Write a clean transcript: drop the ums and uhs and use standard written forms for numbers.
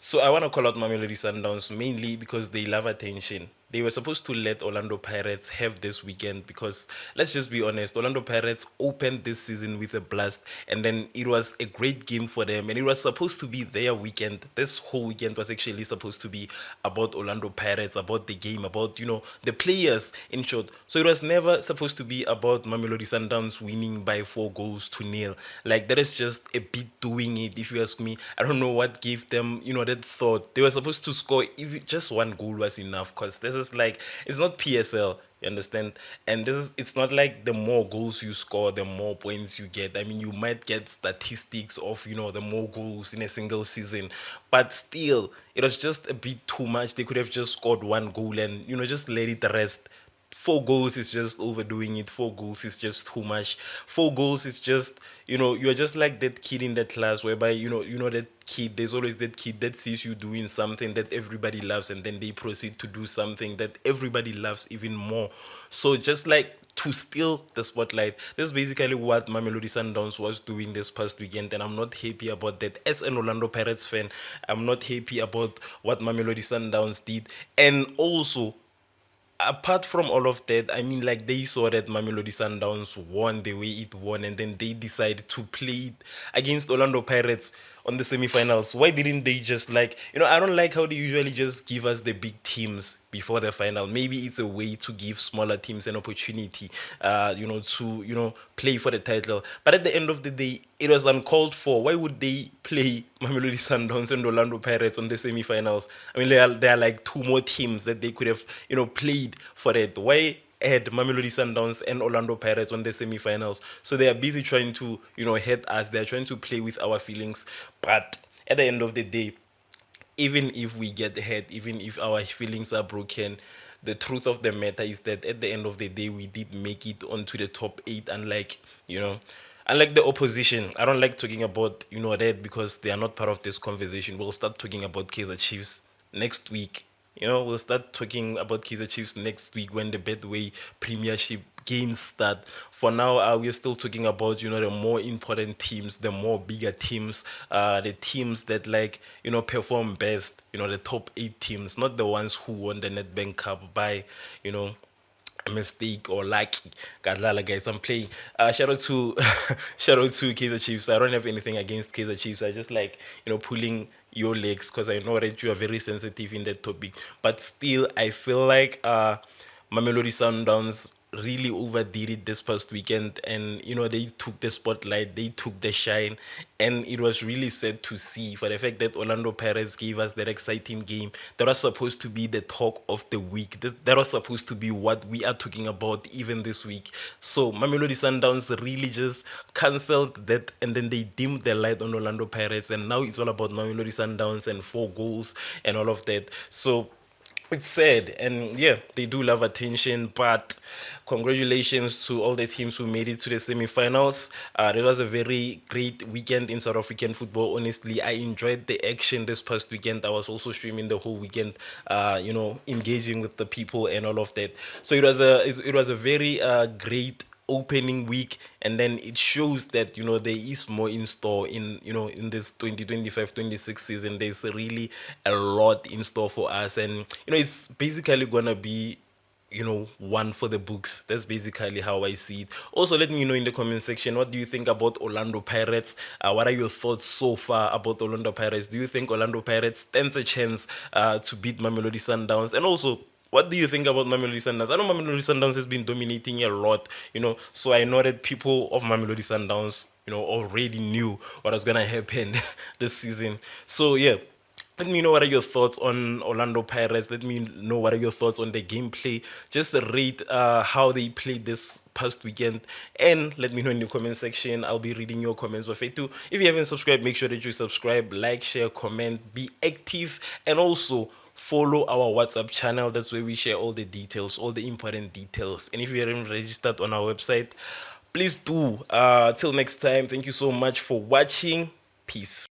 So I want to call out Mamelodi Sundowns mainly because they love attention. They were supposed to let Orlando Pirates have this weekend because let's just be honest, Orlando Pirates opened this season with a blast, and then it was a great game for them, and it was supposed to be their weekend. This whole weekend was actually supposed to be about Orlando Pirates, about the game, about the players in short. So it was never supposed to be about Mamelodi Sundowns winning by 4 goals to nil. Like that is just a bit doing it, if you ask me. I don't know what gave them that thought. They were supposed to score if just 1 goal was enough, because this is like, it's not PSL. You understand? And it's not like the more goals you score, the more points you get. I mean, you might get statistics of, the more goals in a single season, but still, it was just a bit too much. They could have just scored 1 goal and, just let it rest. 4 goals is just overdoing it. 4 goals is just too much. 4 goals is just, you're just like that kid in that class whereby, that kid, there's always that kid that sees you doing something that everybody loves, and then they proceed to do something that everybody loves even more. So just like to steal the spotlight. That's basically what Mamelodi Sundowns was doing this past weekend, and I'm not happy about that. As an Orlando Pirates fan, I'm not happy about what Mamelodi Sundowns did. And also, apart from all of that, I mean, like they saw that Mamelodi Sundowns won the way it won, and then they decided to play it against Orlando Pirates on the semifinals. Why didn't they just like, I don't like how they usually just give us the big teams before the final. Maybe it's a way to give smaller teams an opportunity, to play for the title. But at the end of the day, it was uncalled for. Why would they play Mamelodi Sundowns and Orlando Pirates on the semifinals? I mean, there are like two more teams that they could have, played for it. Why had Mamelodi Sundowns and Orlando Pirates on the semifinals? So they are busy trying to, hit us. They are trying to play with our feelings. But at the end of the day, even if we get hurt, even if our feelings are broken, the truth of the matter is that at the end of the day, we did make it onto the top eight. Unlike the opposition, I don't like talking about that because they are not part of this conversation. We'll start talking about Kaizer Chiefs next week. We'll start talking about Kaizer Chiefs next week when the Betway Premiership games start. For now, we're still talking about the more important teams, the more bigger teams, the teams that perform best. The top 8 teams, not the ones who won the Nedbank Cup by a mistake or lucky. Gadlala guys, I'm playing. Shout out to shout out to Kaizer Chiefs. I don't have anything against Kaizer Chiefs. I just like pulling your legs because I know that you are very sensitive in that topic. But still, I feel like Mamelodi Sundowns really overdid it this past weekend, and they took the spotlight, they took the shine, and it was really sad to see for the fact that Orlando Pirates gave us that exciting game that was supposed to be the talk of the week. That was supposed to be what we are talking about even this week. So Mamelodi Sundowns really just cancelled that, and then they dimmed the light on Orlando Pirates, and now it's all about Mamelodi Sundowns and 4 goals and all of that. So it's sad, and yeah, they do love attention, but congratulations to all the teams who made it to the semifinals. It was a very great weekend in South African football. Honestly, I enjoyed the action this past weekend. I was also streaming the whole weekend, engaging with the people and all of that. So it was a very great opening week, and then it shows that there is more in store in this 2025-26 season. There's really a lot in store for us, and it's basically gonna be one for the books. That's basically how I see it. Also, let me know in the comment section, what do you think about Orlando Pirates? What are your thoughts so far about Orlando Pirates? Do you think Orlando Pirates stands a chance to beat Mamelodi Sundowns? And also, what do you think about Mamelodi Sundowns? I know Mamelodi Sundowns has been dominating a lot, so I know that people of Mamelodi Sundowns, already knew what was gonna happen this season. So yeah, let me know what are your thoughts on Orlando Pirates. Let me know what are your thoughts on the gameplay. Just rate how they played this past weekend, and let me know in the comment section. I'll be reading your comments. But if you haven't subscribed, make sure that you subscribe, like, share, comment, be active, and also follow our WhatsApp channel. That's where we share all the details, all the important details. And if you haven't registered on our website, please do. Till next time, thank you so much for watching. Peace.